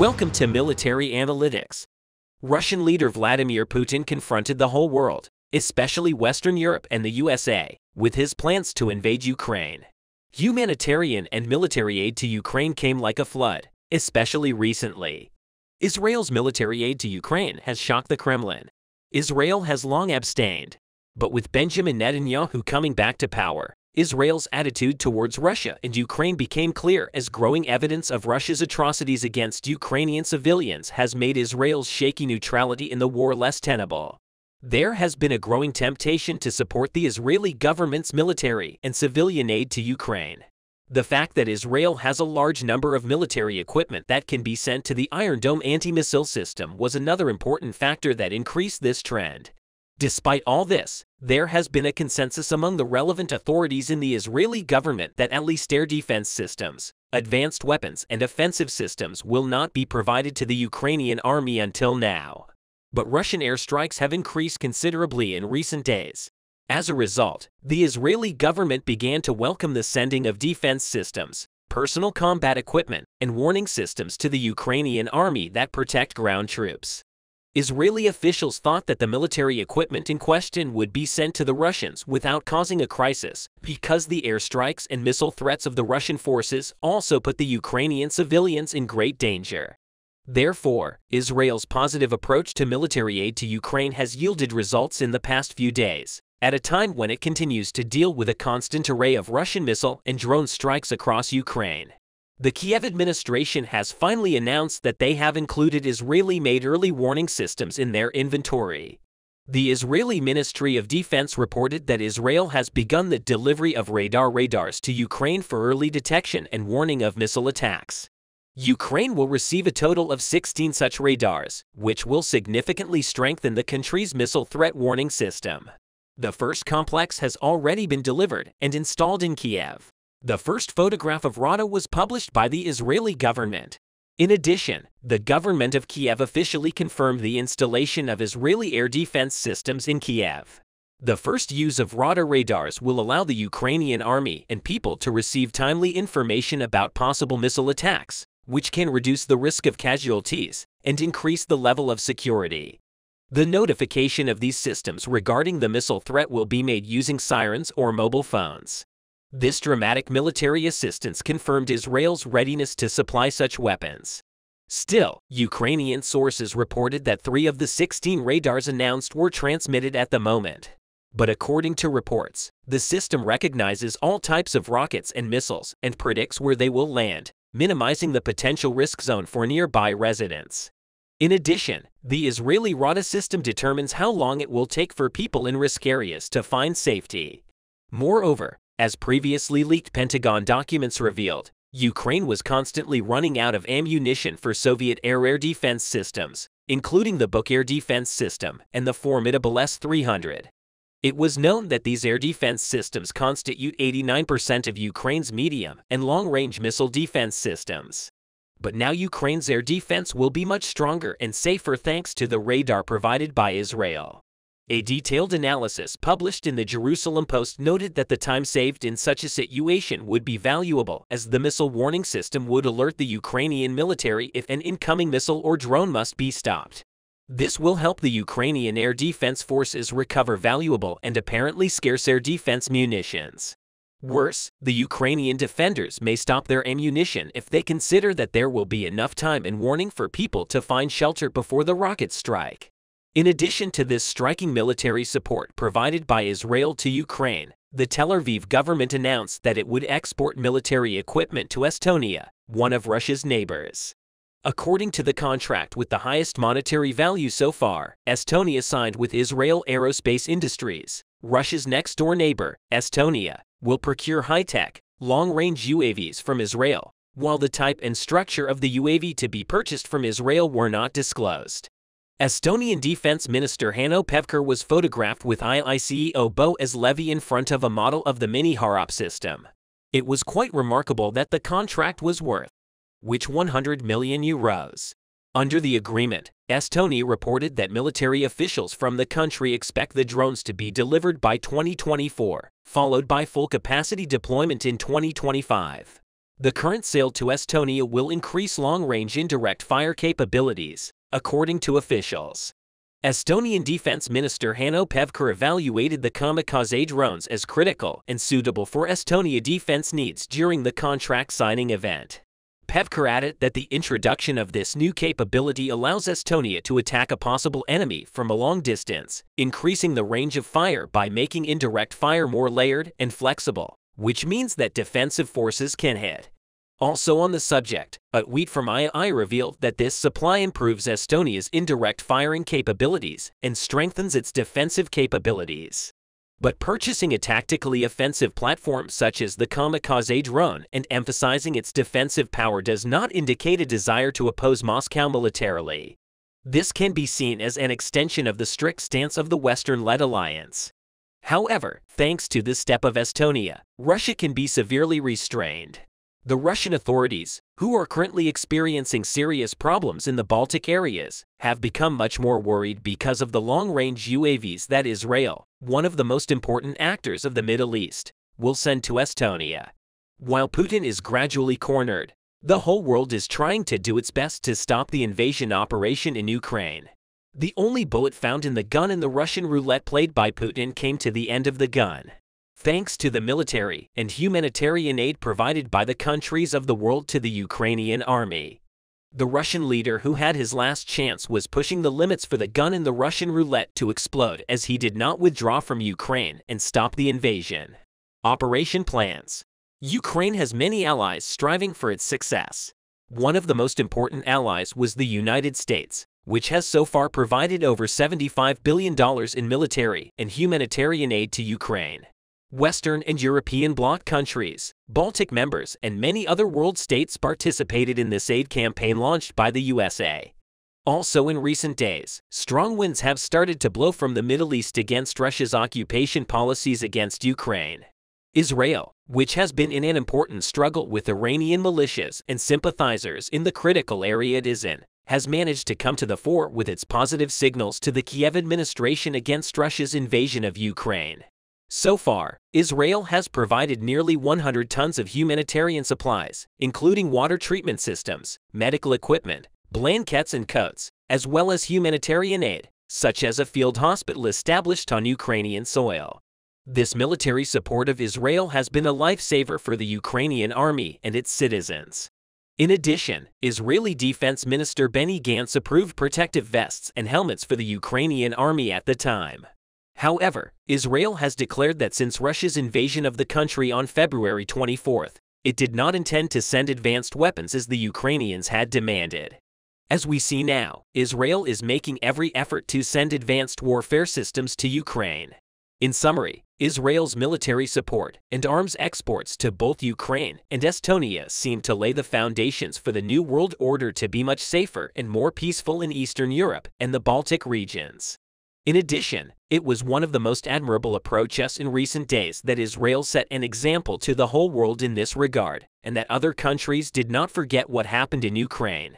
Welcome to Military Analytics. Russian leader Vladimir Putin confronted the whole world, especially Western Europe and the USA, with his plans to invade Ukraine. Humanitarian and military aid to Ukraine came like a flood, especially recently. Israel's military aid to Ukraine has shocked the Kremlin. Israel has long abstained, but with Benjamin Netanyahu coming back to power, Israel's attitude towards Russia and Ukraine became clear as growing evidence of Russia's atrocities against Ukrainian civilians has made Israel's shaky neutrality in the war less tenable. There has been a growing temptation to support the Israeli government's military and civilian aid to Ukraine. The fact that Israel has a large number of military equipment that can be sent to the Iron Dome anti-missile system was another important factor that increased this trend. Despite all this, there has been a consensus among the relevant authorities in the Israeli government that at least air defense systems, advanced weapons, and offensive systems will not be provided to the Ukrainian army until now. But Russian airstrikes have increased considerably in recent days. As a result, the Israeli government began to welcome the sending of defense systems, personal combat equipment, and warning systems to the Ukrainian army that protect ground troops. Israeli officials thought that the military equipment in question would be sent to the Russians without causing a crisis, because the airstrikes and missile threats of the Russian forces also put the Ukrainian civilians in great danger. Therefore, Israel's positive approach to military aid to Ukraine has yielded results in the past few days, at a time when it continues to deal with a constant array of Russian missile and drone strikes across Ukraine. The Kiev administration has finally announced that they have included Israeli-made early warning systems in their inventory. The Israeli Ministry of Defense reported that Israel has begun the delivery of radars to Ukraine for early detection and warning of missile attacks. Ukraine will receive a total of 16 such radars, which will significantly strengthen the country's missile threat warning system. The first complex has already been delivered and installed in Kiev. The first photograph of radar was published by the Israeli government. In addition, the government of Kiev officially confirmed the installation of Israeli air defense systems in Kiev. The first use of radars will allow the Ukrainian army and people to receive timely information about possible missile attacks, which can reduce the risk of casualties and increase the level of security. The notification of these systems regarding the missile threat will be made using sirens or mobile phones. This dramatic military assistance confirmed Israel's readiness to supply such weapons. Still, Ukrainian sources reported that 3 of the 16 radars announced were transmitted at the moment. But according to reports, the system recognizes all types of rockets and missiles and predicts where they will land, minimizing the potential risk zone for nearby residents. In addition, the Israeli radar system determines how long it will take for people in risk areas to find safety. Moreover, as previously leaked Pentagon documents revealed, Ukraine was constantly running out of ammunition for Soviet air defense systems, including the Buk air defense system and the formidable S-300. It was known that these air defense systems constitute 89% of Ukraine's medium and long-range missile defense systems. But now Ukraine's air defense will be much stronger and safer thanks to the radar provided by Israel. A detailed analysis published in the Jerusalem Post noted that the time saved in such a situation would be valuable, as the missile warning system would alert the Ukrainian military if an incoming missile or drone must be stopped. This will help the Ukrainian air defense forces recover valuable and apparently scarce air defense munitions. Worse, the Ukrainian defenders may stop their ammunition if they consider that there will be enough time and warning for people to find shelter before the rockets strike. In addition to this striking military support provided by Israel to Ukraine, the Tel Aviv government announced that it would export military equipment to Estonia, one of Russia's neighbors. According to the contract with the highest monetary value so far, Estonia signed with Israel Aerospace Industries, Russia's next-door neighbor. Estonia will procure high-tech, long-range UAVs from Israel, while the type and structure of the UAV to be purchased from Israel were not disclosed. Estonian Defense Minister Hanno Pevkur was photographed with IICEO Boaz Levy in front of a model of the mini Harop system. It was quite remarkable that the contract was worth €100 million. Under the agreement, Estonia reported that military officials from the country expect the drones to be delivered by 2024, followed by full capacity deployment in 2025. The current sale to Estonia will increase long-range indirect fire capabilities, according to officials. Estonian Defense Minister Hanno Pevkur evaluated the kamikaze drones as critical and suitable for Estonia defense needs during the contract signing event. Pevkur added that the introduction of this new capability allows Estonia to attack a possible enemy from a long distance, increasing the range of fire by making indirect fire more layered and flexible, which means that defensive forces can hit. Also on the subject, a tweet from II revealed that this supply improves Estonia's indirect firing capabilities and strengthens its defensive capabilities. But purchasing a tactically offensive platform such as the kamikaze drone and emphasizing its defensive power does not indicate a desire to oppose Moscow militarily. This can be seen as an extension of the strict stance of the Western-led alliance. However, thanks to this step of Estonia, Russia can be severely restrained. The Russian authorities, who are currently experiencing serious problems in the Baltic areas, have become much more worried because of the long-range UAVs that Israel, one of the most important actors of the Middle East, will send to Estonia. While Putin is gradually cornered, the whole world is trying to do its best to stop the invasion operation in Ukraine. The only bullet found in the gun in the Russian roulette played by Putin came to the end of the gun. Thanks to the military and humanitarian aid provided by the countries of the world to the Ukrainian army. The Russian leader who had his last chance was pushing the limits for the gun in the Russian roulette to explode as he did not withdraw from Ukraine and stop the invasion. Operation plans. Ukraine has many allies striving for its success. One of the most important allies was the United States, which has so far provided over $75 billion in military and humanitarian aid to Ukraine. Western and European bloc countries, Baltic members, and many other world states participated in this aid campaign launched by the USA. Also in recent days, strong winds have started to blow from the Middle East against Russia's occupation policies against Ukraine. Israel, which has been in an important struggle with Iranian militias and sympathizers in the critical area it is in, has managed to come to the fore with its positive signals to the Kiev administration against Russia's invasion of Ukraine. So far, Israel has provided nearly 100 tons of humanitarian supplies, including water treatment systems, medical equipment, blankets and coats, as well as humanitarian aid, such as a field hospital established on Ukrainian soil. This military support of Israel has been a lifesaver for the Ukrainian army and its citizens. In addition, Israeli Defense Minister Benny Gantz approved protective vests and helmets for the Ukrainian army at the time. However, Israel has declared that since Russia's invasion of the country on February 24, it did not intend to send advanced weapons as the Ukrainians had demanded. As we see now, Israel is making every effort to send advanced warfare systems to Ukraine. In summary, Israel's military support and arms exports to both Ukraine and Estonia seem to lay the foundations for the new world order to be much safer and more peaceful in Eastern Europe and the Baltic regions. In addition, it was one of the most admirable approaches in recent days that Israel set an example to the whole world in this regard, and that other countries did not forget what happened in Ukraine.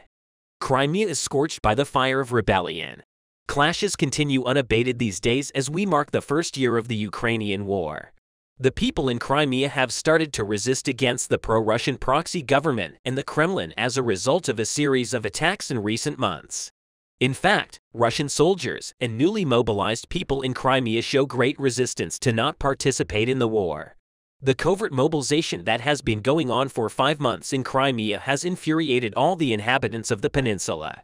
Crimea is scorched by the fire of rebellion. Clashes continue unabated these days as we mark the first year of the Ukrainian war. The people in Crimea have started to resist against the pro-Russian proxy government and the Kremlin as a result of a series of attacks in recent months. In fact, Russian soldiers and newly mobilized people in Crimea show great resistance to not participate in the war. The covert mobilization that has been going on for 5 months in Crimea has infuriated all the inhabitants of the peninsula.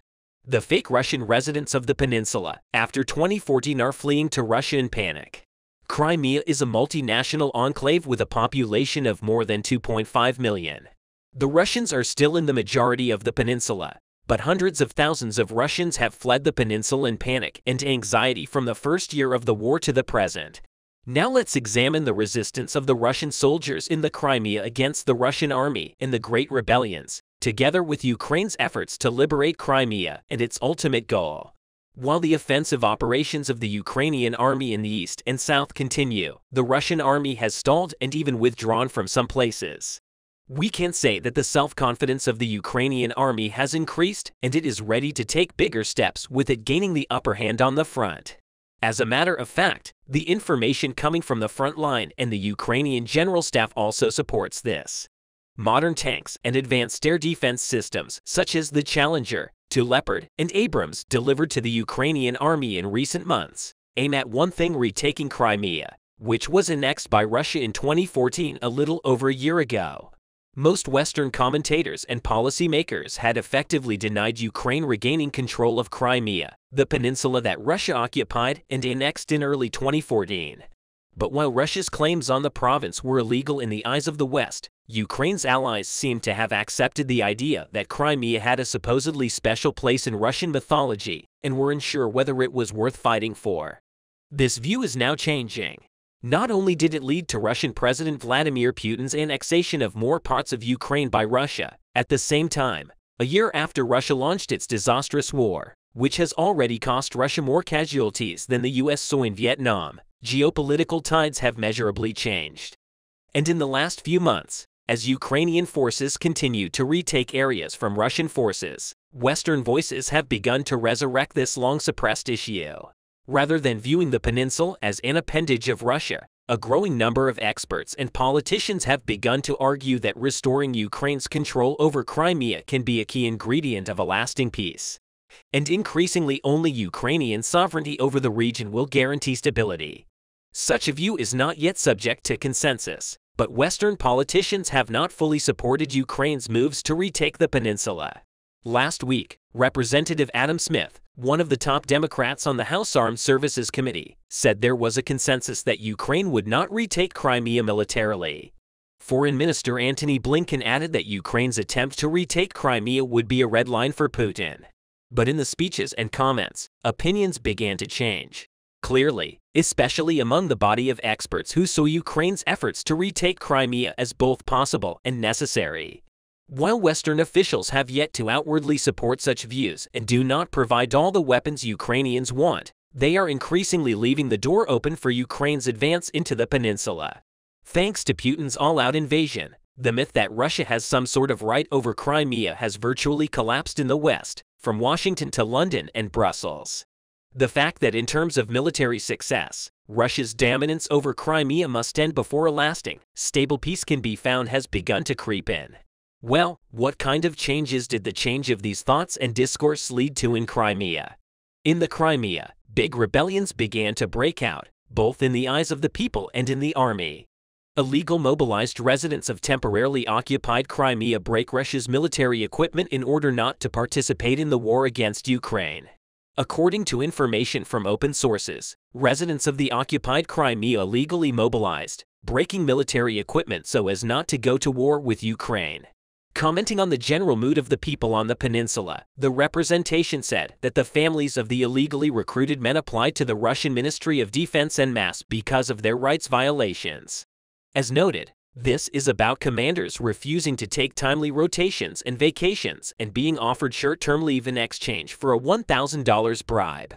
The fake Russian residents of the peninsula, after 2014, are fleeing to Russia in panic. Crimea is a multinational enclave with a population of more than 2.5 million. The Russians are still in the majority of the peninsula, but hundreds of thousands of Russians have fled the peninsula in panic and anxiety from the first year of the war to the present. Now let's examine the resistance of the Russian soldiers in the Crimea against the Russian army in the Great Rebellions, together with Ukraine's efforts to liberate Crimea and its ultimate goal. While the offensive operations of the Ukrainian army in the east and south continue, the Russian army has stalled and even withdrawn from some places. We can say that the self-confidence of the Ukrainian army has increased, and it is ready to take bigger steps, with it gaining the upper hand on the front. As a matter of fact, the information coming from the front line and the Ukrainian General Staff also supports this. modern tanks, and advanced air defense systems such as the Challenger, Leopard, and Abrams delivered to the Ukrainian army in recent months aim at one thing: retaking Crimea, which was annexed by Russia in 2014, a little over a year ago. Most Western commentators and policymakers had effectively denied Ukraine regaining control of Crimea, the peninsula that Russia occupied and annexed in early 2014. But while Russia's claims on the province were illegal in the eyes of the West, Ukraine's allies seemed to have accepted the idea that Crimea had a supposedly special place in Russian mythology and were unsure whether it was worth fighting for. This view is now changing. Not only did it lead to Russian President Vladimir Putin's annexation of more parts of Ukraine by Russia, at the same time, a year after Russia launched its disastrous war, which has already cost Russia more casualties than the US saw in Vietnam, geopolitical tides have measurably changed. And in the last few months, as Ukrainian forces continue to retake areas from Russian forces, Western voices have begun to resurrect this long-suppressed issue. Rather than viewing the peninsula as an appendage of Russia, a growing number of experts and politicians have begun to argue that restoring Ukraine's control over Crimea can be a key ingredient of a lasting peace. And increasingly, only Ukrainian sovereignty over the region will guarantee stability. Such a view is not yet subject to consensus, but Western politicians have not fully supported Ukraine's moves to retake the peninsula. Last week, Representative Adam Smith, one of the top Democrats on the House Armed Services Committee, said there was a consensus that Ukraine would not retake Crimea militarily. Foreign Minister Antony Blinken added that Ukraine's attempt to retake Crimea would be a red line for Putin. But in the speeches and comments, opinions began to change. Clearly, especially among the body of experts who saw Ukraine's efforts to retake Crimea as both possible and necessary. While Western officials have yet to outwardly support such views and do not provide all the weapons Ukrainians want, they are increasingly leaving the door open for Ukraine's advance into the peninsula. Thanks to Putin's all-out invasion, the myth that Russia has some sort of right over Crimea has virtually collapsed in the West, from Washington to London and Brussels. The fact that in terms of military success, Russia's dominance over Crimea must end before a lasting, stable peace can be found has begun to creep in. Well, what kind of changes did the change of these thoughts and discourse lead to in Crimea? In the Crimea, big rebellions began to break out, both in the eyes of the people and in the army. Illegal mobilized residents of temporarily occupied Crimea break Russia's military equipment in order not to participate in the war against Ukraine. According to information from open sources, residents of the occupied Crimea illegally mobilized, breaking military equipment so as not to go to war with Ukraine. Commenting on the general mood of the people on the peninsula, the representation said that the families of the illegally recruited men applied to the Russian Ministry of Defense en masse because of their rights violations. As noted, this is about commanders refusing to take timely rotations and vacations and being offered short-term leave in exchange for a $1,000 bribe.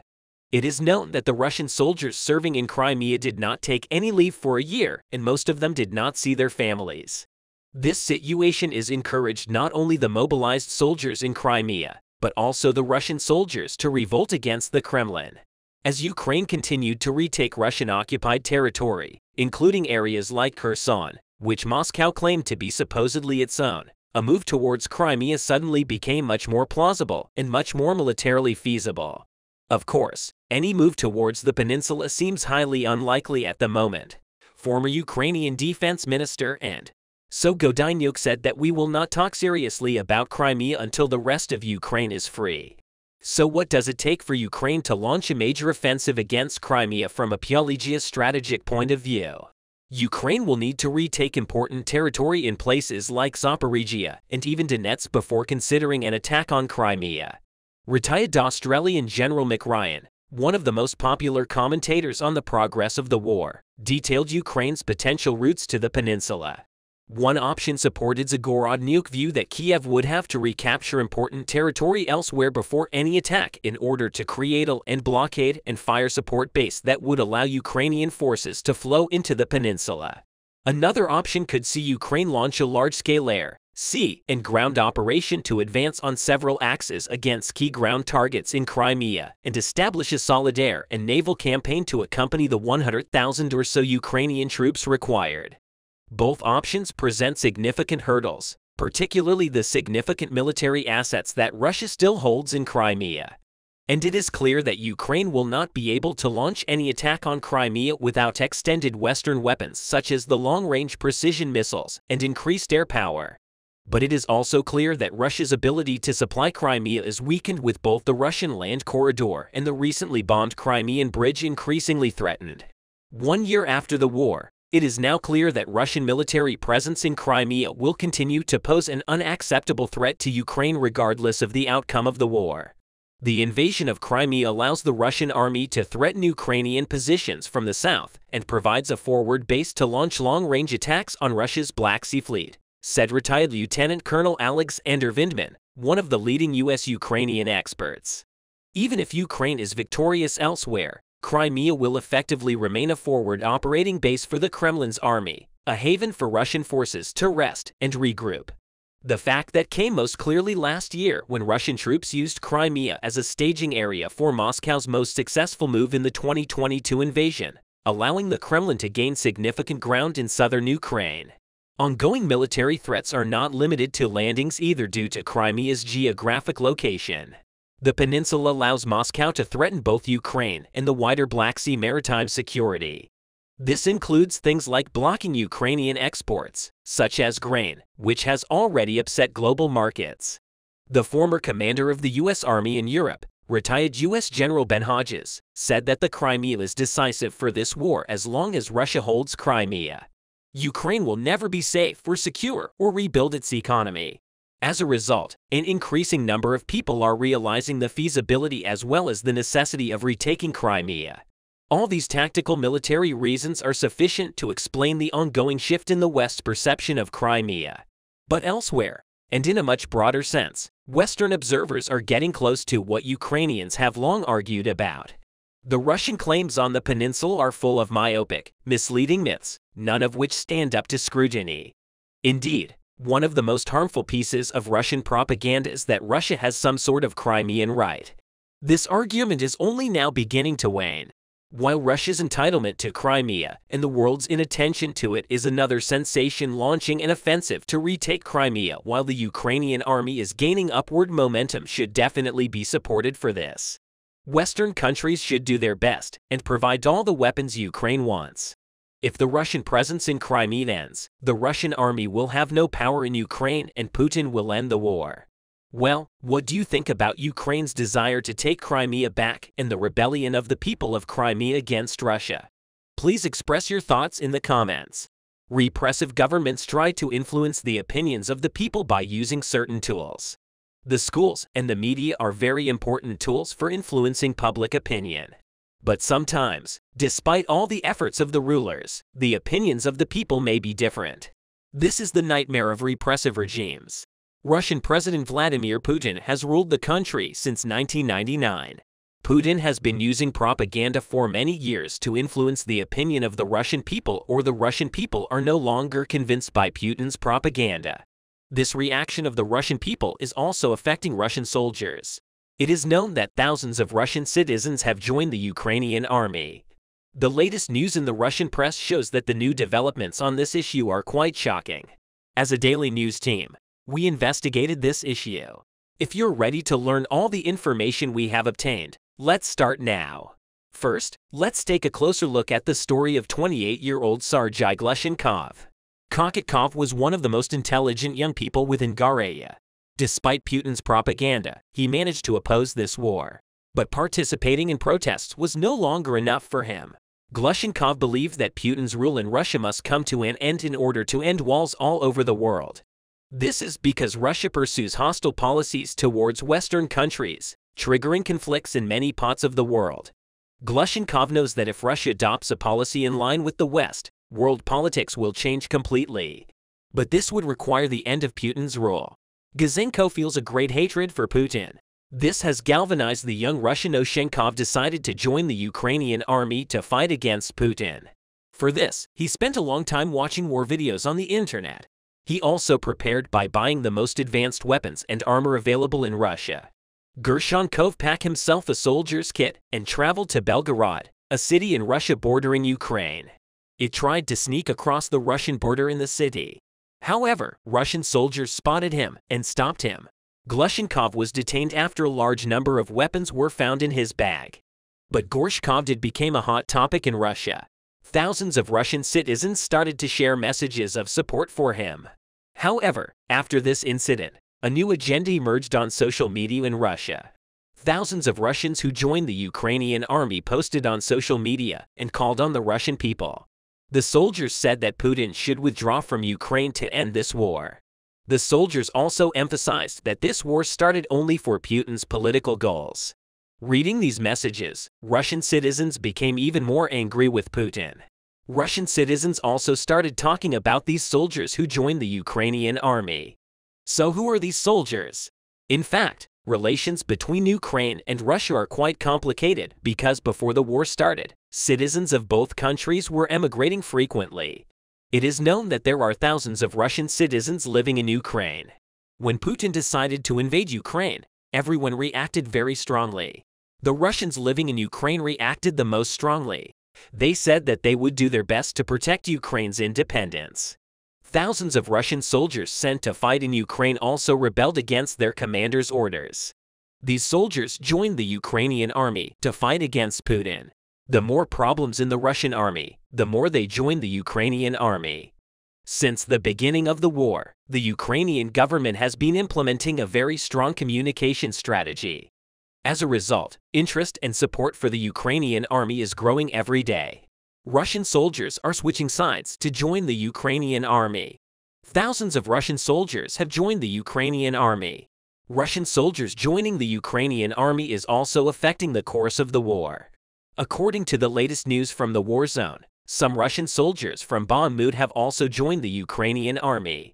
It is known that the Russian soldiers serving in Crimea did not take any leave for a year, and most of them did not see their families. This situation is encouraged not only the mobilized soldiers in Crimea, but also the Russian soldiers to revolt against the Kremlin. As Ukraine continued to retake Russian-occupied territory, including areas like Kherson, which Moscow claimed to be supposedly its own, a move towards Crimea suddenly became much more plausible and much more militarily feasible. Of course, any move towards the peninsula seems highly unlikely at the moment. Former Ukrainian Defense Minister and Godainyuk said that we will not talk seriously about Crimea until the rest of Ukraine is free. So what does it take for Ukraine to launch a major offensive against Crimea from a purely geostrategic point of view? Ukraine will need to retake important territory in places like Zaporizhia and even Donetsk before considering an attack on Crimea. Retired Australian General McRyan, one of the most popular commentators on the progress of the war, detailed Ukraine's potential routes to the peninsula. One option supported Zagorodnyuk's view that Kiev would have to recapture important territory elsewhere before any attack in order to create a blockade and fire support base that would allow Ukrainian forces to flow into the peninsula. Another option could see Ukraine launch a large-scale air, sea, and ground operation to advance on several axes against key ground targets in Crimea and establish a solid air and naval campaign to accompany the 100,000 or so Ukrainian troops required. Both options present significant hurdles, particularly the significant military assets that Russia still holds in Crimea. And it is clear that Ukraine will not be able to launch any attack on Crimea without extended Western weapons such as the long-range precision missiles and increased air power. But it is also clear that Russia's ability to supply Crimea is weakened with both the Russian land corridor and the recently bombed Crimean bridge increasingly threatened. 1 year after the war, it is now clear that Russian military presence in Crimea will continue to pose an unacceptable threat to Ukraine regardless of the outcome of the war. The invasion of Crimea allows the Russian army to threaten Ukrainian positions from the south and provides a forward base to launch long-range attacks on Russia's Black Sea Fleet, said retired Lieutenant Colonel Alexander Vindman, one of the leading U.S.-Ukrainian experts. Even if Ukraine is victorious elsewhere, Crimea will effectively remain a forward operating base for the Kremlin's army, a haven for Russian forces to rest and regroup. The fact that came most clearly last year when Russian troops used Crimea as a staging area for Moscow's most successful move in the 2022 invasion, allowing the Kremlin to gain significant ground in southern Ukraine. Ongoing military threats are not limited to landings either due to Crimea's geographic location. The peninsula allows Moscow to threaten both Ukraine and the wider Black Sea maritime security. This includes things like blocking Ukrainian exports, such as grain, which has already upset global markets. The former commander of the U.S. Army in Europe, retired U.S. General Ben Hodges, said that the Crimea is decisive for this war as long as Russia holds Crimea. Ukraine will never be safe or secure or rebuild its economy. As a result, an increasing number of people are realizing the feasibility as well as the necessity of retaking Crimea. All these tactical military reasons are sufficient to explain the ongoing shift in the West's perception of Crimea. But elsewhere, and in a much broader sense, Western observers are getting close to what Ukrainians have long argued about. The Russian claims on the peninsula are full of myopic, misleading myths, none of which stand up to scrutiny. Indeed, one of the most harmful pieces of Russian propaganda is that Russia has some sort of Crimean right. This argument is only now beginning to wane. While Russia's entitlement to Crimea and the world's inattention to it is another sensation launching an offensive to retake Crimea while the Ukrainian army is gaining upward momentum should definitely be supported for this. Western countries should do their best and provide all the weapons Ukraine wants. If the Russian presence in Crimea ends, the Russian army will have no power in Ukraine and Putin will end the war. Well, what do you think about Ukraine's desire to take Crimea back and the rebellion of the people of Crimea against Russia? Please express your thoughts in the comments. Repressive governments try to influence the opinions of the people by using certain tools. The schools and the media are very important tools for influencing public opinion. But sometimes, despite all the efforts of the rulers, the opinions of the people may be different. This is the nightmare of repressive regimes. Russian President Vladimir Putin has ruled the country since 1999. Putin has been using propaganda for many years to influence the opinion of the Russian people, or the Russian people are no longer convinced by Putin's propaganda. This reaction of the Russian people is also affecting Russian soldiers. It is known that thousands of Russian citizens have joined the Ukrainian army. The latest news in the Russian press shows that the new developments on this issue are quite shocking. As a daily news team, we investigated this issue. If you're ready to learn all the information we have obtained, let's start now. First, let's take a closer look at the story of 28-year-old Sergei Glushenkov. Kokotkov was one of the most intelligent young people within Gareya. Despite Putin's propaganda, he managed to oppose this war. But participating in protests was no longer enough for him. Glushenkov believed that Putin's rule in Russia must come to an end in order to end wars all over the world. This is because Russia pursues hostile policies towards Western countries, triggering conflicts in many parts of the world. Glushenkov knows that if Russia adopts a policy in line with the West, world politics will change completely. But this would require the end of Putin's rule. Glushenkov feels a great hatred for Putin. This has galvanized the young Russian Glushenkov decided to join the Ukrainian army to fight against Putin. For this, he spent a long time watching war videos on the internet. He also prepared by buying the most advanced weapons and armor available in Russia. Glushenkov packed himself a soldier's kit and traveled to Belgorod, a city in Russia bordering Ukraine. It tried to sneak across the Russian border in the city. However, Russian soldiers spotted him and stopped him. Glushenkov was detained after a large number of weapons were found in his bag. But Gorshkov became a hot topic in Russia. Thousands of Russian citizens started to share messages of support for him. However, after this incident, a new agenda emerged on social media in Russia. Thousands of Russians who joined the Ukrainian army posted on social media and called on the Russian people. The soldiers said that Putin should withdraw from Ukraine to end this war. The soldiers also emphasized that this war started only for Putin's political goals. Reading these messages, Russian citizens became even more angry with Putin. Russian citizens also started talking about these soldiers who joined the Ukrainian army. So who are these soldiers? In fact, relations between Ukraine and Russia are quite complicated because before the war started, citizens of both countries were emigrating frequently. It is known that there are thousands of Russian citizens living in Ukraine. When Putin decided to invade Ukraine, everyone reacted very strongly. The Russians living in Ukraine reacted the most strongly. They said that they would do their best to protect Ukraine's independence. Thousands of Russian soldiers sent to fight in Ukraine also rebelled against their commander's orders. These soldiers joined the Ukrainian army to fight against Putin. The more problems in the Russian army, the more they joined the Ukrainian army. Since the beginning of the war, the Ukrainian government has been implementing a very strong communication strategy. As a result, interest and support for the Ukrainian army is growing every day. Russian soldiers are switching sides to join the Ukrainian army. Thousands of Russian soldiers have joined the Ukrainian army. Russian soldiers joining the Ukrainian army is also affecting the course of the war. According to the latest news from the war zone, some Russian soldiers from Bakhmut have also joined the Ukrainian army.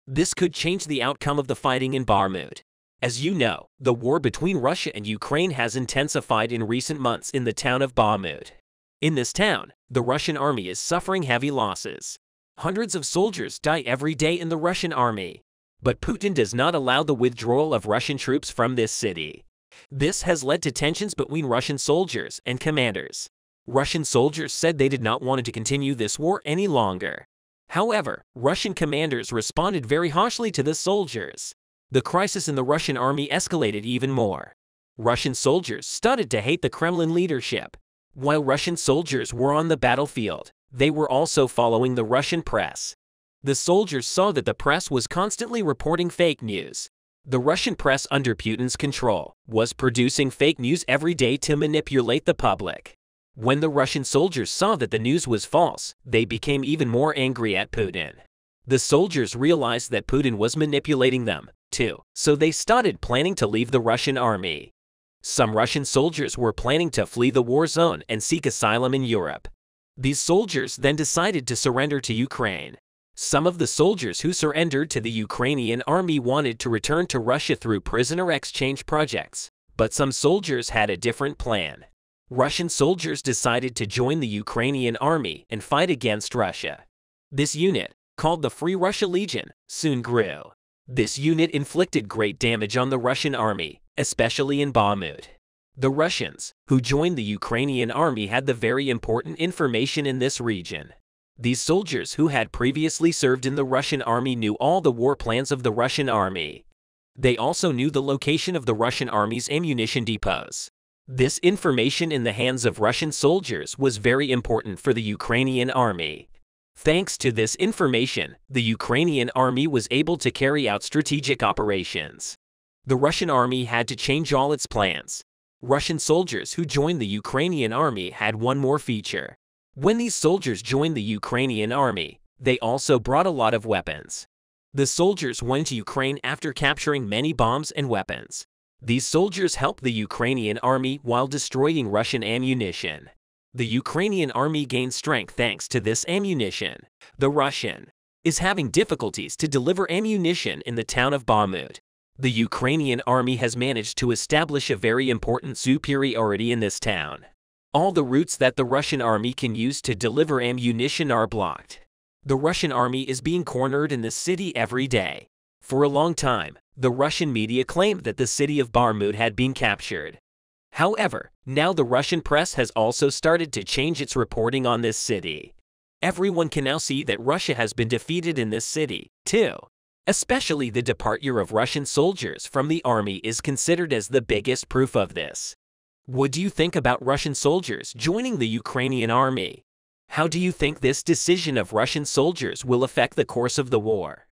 This could change the outcome of the fighting in Bakhmut. As you know, the war between Russia and Ukraine has intensified in recent months in the town of Bakhmut. In this town, the Russian army is suffering heavy losses. Hundreds of soldiers die every day in the Russian army. But Putin does not allow the withdrawal of Russian troops from this city. This has led to tensions between Russian soldiers and commanders. Russian soldiers said they did not want to continue this war any longer. However, Russian commanders responded very harshly to the soldiers. The crisis in the Russian army escalated even more. Russian soldiers started to hate the Kremlin leadership. While Russian soldiers were on the battlefield, they were also following the Russian press. The soldiers saw that the press was constantly reporting fake news. The Russian press under Putin's control was producing fake news every day to manipulate the public. When the Russian soldiers saw that the news was false, they became even more angry at Putin. The soldiers realized that Putin was manipulating them, too, so they started planning to leave the Russian army. Some Russian soldiers were planning to flee the war zone and seek asylum in Europe. These soldiers then decided to surrender to Ukraine. Some of the soldiers who surrendered to the Ukrainian army wanted to return to Russia through prisoner exchange projects, but some soldiers had a different plan. Russian soldiers decided to join the Ukrainian army and fight against Russia. This unit, called the Free Russia Legion, soon grew. This unit inflicted great damage on the Russian army, especially in Bakhmut. The Russians, who joined the Ukrainian army, had the very important information in this region. These soldiers who had previously served in the Russian army knew all the war plans of the Russian army. They also knew the location of the Russian army's ammunition depots. This information in the hands of Russian soldiers was very important for the Ukrainian army. Thanks to this information, the Ukrainian army was able to carry out strategic operations. The Russian army had to change all its plans. Russian soldiers who joined the Ukrainian army had one more feature. When these soldiers joined the Ukrainian army, they also brought a lot of weapons. The soldiers went to Ukraine after capturing many bombs and weapons. These soldiers helped the Ukrainian army while destroying Russian ammunition. The Ukrainian army gained strength thanks to this ammunition. The Russian is having difficulties to deliver ammunition in the town of Bakhmut. The Ukrainian army has managed to establish a very important superiority in this town. All the routes that the Russian army can use to deliver ammunition are blocked. The Russian army is being cornered in this city every day. For a long time, the Russian media claimed that the city of Bakhmut had been captured. However, now the Russian press has also started to change its reporting on this city. Everyone can now see that Russia has been defeated in this city, too. Especially the departure of Russian soldiers from the army is considered as the biggest proof of this. What do you think about Russian soldiers joining the Ukrainian army? How do you think this decision of Russian soldiers will affect the course of the war?